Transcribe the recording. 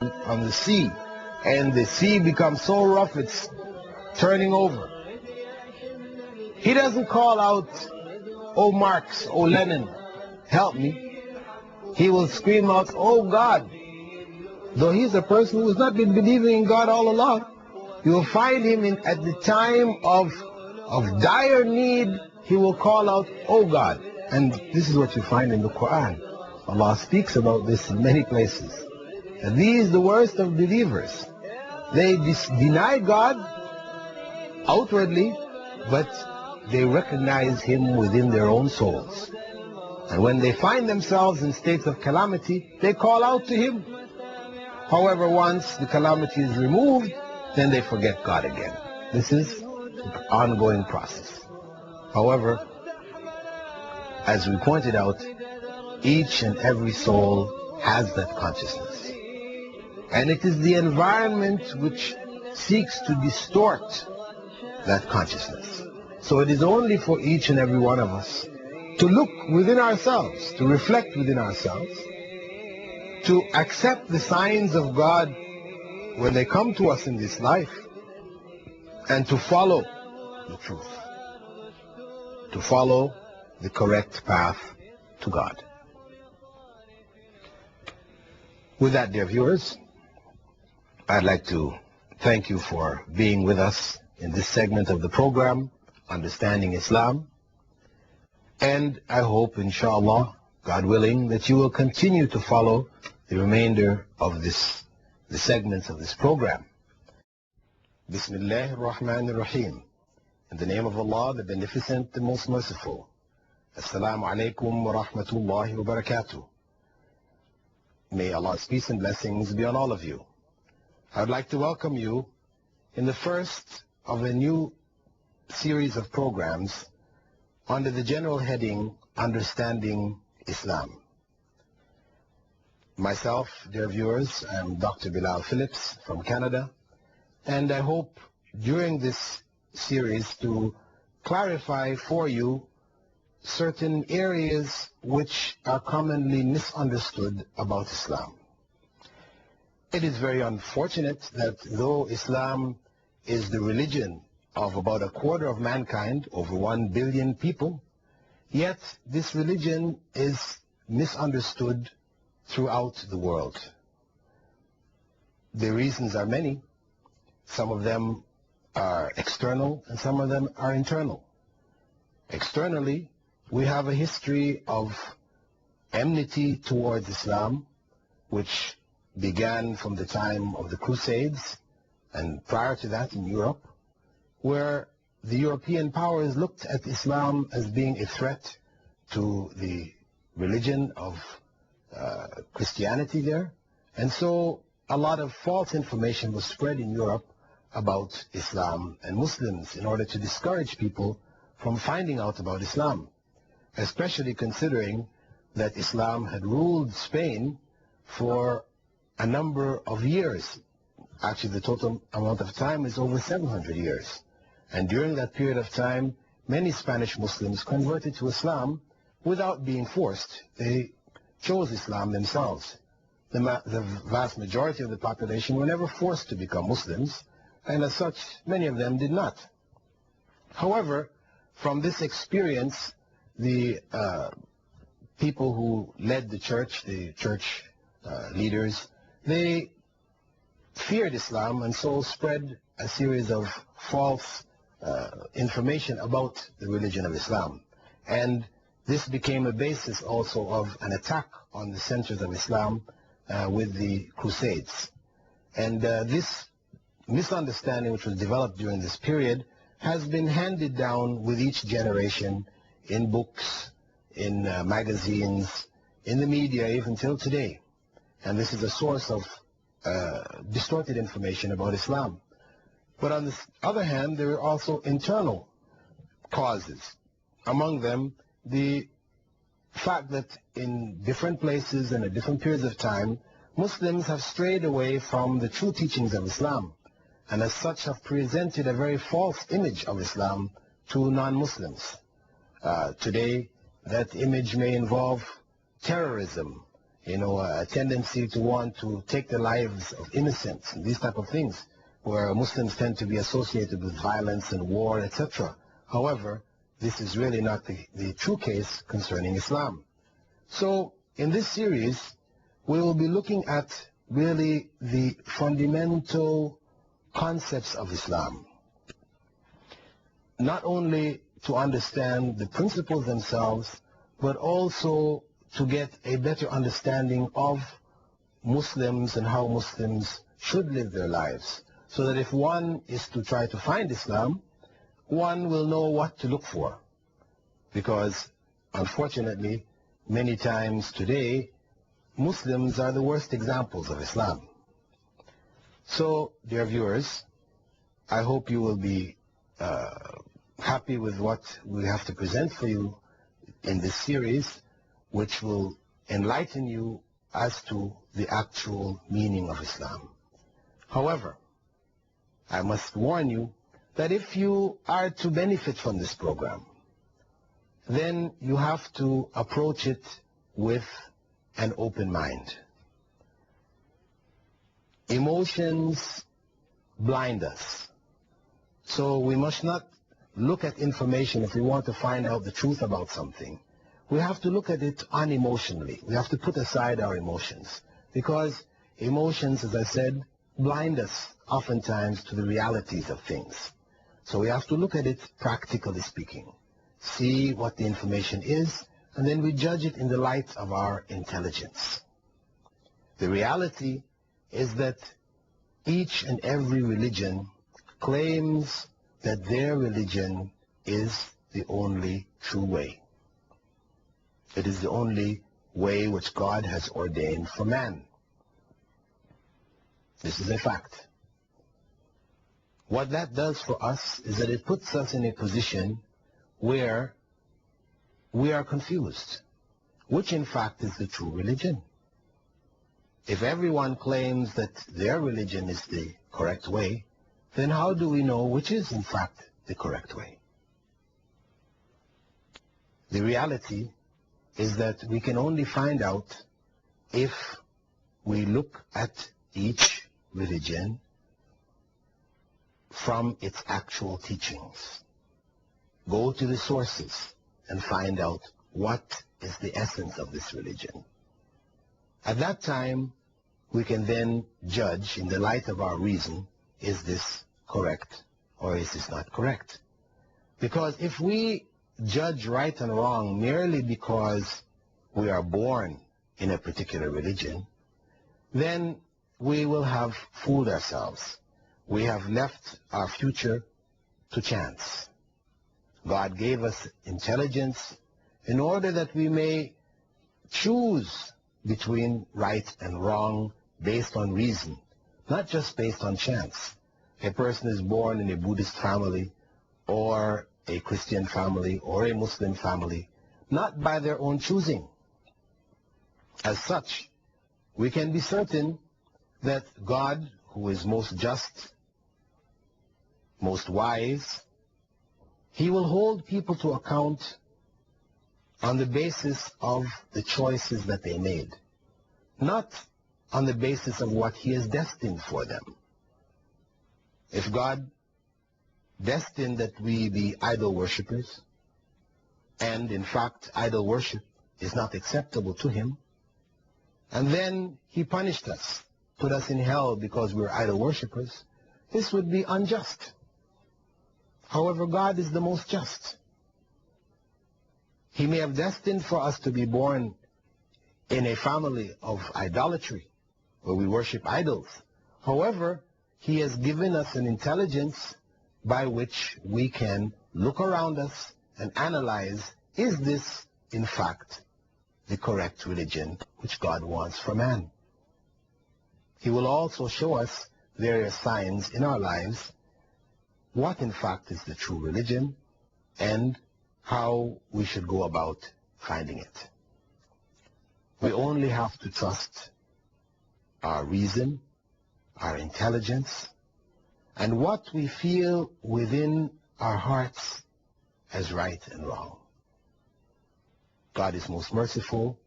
on the sea, and the sea becomes so rough it's turning over. He doesn't call out, "Oh Marx, oh Lenin, help me." He will scream out, "Oh God." Though he's a person who has not been believing in God all along, you will find him at the time of dire need, he will call out, "Oh God." And this is what you find in the Quran. Allah speaks about this in many places. And these, the worst of believers, they deny God outwardly, but they recognize him within their own souls. And when they find themselves in states of calamity, they call out to him. However, once the calamity is removed, then they forget God again. This is an ongoing process. However, as we pointed out, each and every soul has that consciousness. And it is the environment which seeks to distort that consciousness. So it is only for each and every one of us to look within ourselves, to reflect within ourselves, to accept the signs of God when they come to us in this life, and to follow the truth, to follow the correct path to God. With that, dear viewers, I'd like to thank you for being with us in this segment of the program, Understanding Islam. And I hope, inshallah, God willing, that you will continue to follow the remainder of the segments of this program. Bismillah ar-Rahman ar-Rahim. In the name of Allah, the Beneficent, the Most Merciful. Assalamu alaikum wa rahmatullahi wa barakatuh. May Allah's peace and blessings be on all of you. I would like to welcome you in the first of a new series of programs under the general heading, Understanding Islam. Myself, dear viewers, I am Dr. Bilal Phillips from Canada, and I hope during this series to clarify for you certain areas which are commonly misunderstood about Islam. It is very unfortunate that though Islam is the religion of about a quarter of mankind, over 1 billion people, yet this religion is misunderstood throughout the world. The reasons are many. Some of them are external and some of them are internal. Externally, we have a history of enmity towards Islam, which began from the time of the Crusades and prior to that in Europe, where the European powers looked at Islam as being a threat to the religion of Christianity there. And so a lot of false information was spread in Europe about Islam and Muslims in order to discourage people from finding out about Islam, especially considering that Islam had ruled Spain for a number of years. Actually, the total amount of time is over 700 years. And during that period of time, many Spanish Muslims converted to Islam without being forced. They chose Islam themselves. The vast majority of the population were never forced to become Muslims, and as such, many of them did not. However, from this experience, the people who led the church leaders, they feared Islam and so spread a series of false information about the religion of Islam. And this became a basis also of an attack on the centers of Islam with the Crusades. And this misunderstanding which was developed during this period has been handed down with each generation in books, in magazines, in the media, even till today. And this is a source of distorted information about Islam. But on the other hand, there are also internal causes. Among them, the fact that in different places and at different periods of time, Muslims have strayed away from the true teachings of Islam, and as such have presented a very false image of Islam to non-Muslims. Today, that image may involve terrorism. a tendency to want to take the lives of innocents and these type of things, where Muslims tend to be associated with violence and war, etc. However, this is really not the true case concerning Islam. So in this series, we will be looking at really the fundamental concepts of Islam. Not only to understand the principles themselves, but also to get a better understanding of Muslims and how Muslims should live their lives, so that if one is to try to find Islam, one will know what to look for. Because unfortunately, many times today, Muslims are the worst examples of Islam. So, dear viewers, I hope you will be happy with what we have to present for you in this series, which will enlighten you as to the actual meaning of Islam. However, I must warn you that if you are to benefit from this program, then you have to approach it with an open mind. Emotions blind us. So we must not look at information if we want to find out the truth about something. We have to look at it unemotionally. We have to put aside our emotions, because emotions, as I said, blind us oftentimes to the realities of things. So we have to look at it practically speaking, see what the information is, and then we judge it in the light of our intelligence. The reality is that each and every religion claims that their religion is the only true way. It is the only way which God has ordained for man. This is a fact. What that does for us is that it puts us in a position where we are confused, which in fact is the true religion. If everyone claims that their religion is the correct way, then how do we know which is in fact the correct way? The reality is that we can only find out if we look at each religion from its actual teachings. Go to the sources and find out what is the essence of this religion. At that time, we can then judge in the light of our reason, is this correct or is this not correct? Because if we judge right and wrong merely because we are born in a particular religion, then we will have fooled ourselves. We have left our future to chance. God gave us intelligence in order that we may choose between right and wrong based on reason, not just based on chance. A person is born in a Buddhist family or a Christian family or a Muslim family, not by their own choosing. As such, we can be certain that God, who is most just, most wise, He will hold people to account on the basis of the choices that they made, not on the basis of what He has destined for them. If God destined that we be idol worshippers, and in fact idol worship is not acceptable to Him, and then He punished us, put us in hell because we're idol worshippers, this would be unjust. However, God is the most just. He may have destined for us to be born in a family of idolatry, where we worship idols. However, He has given us an intelligence by which we can look around us and analyze, is this, in fact, the correct religion which God wants for man? He will also show us various signs in our lives what in fact is the true religion and how we should go about finding it. We only have to trust our reason, our intelligence, and what we feel within our hearts as right and wrong. God is most merciful.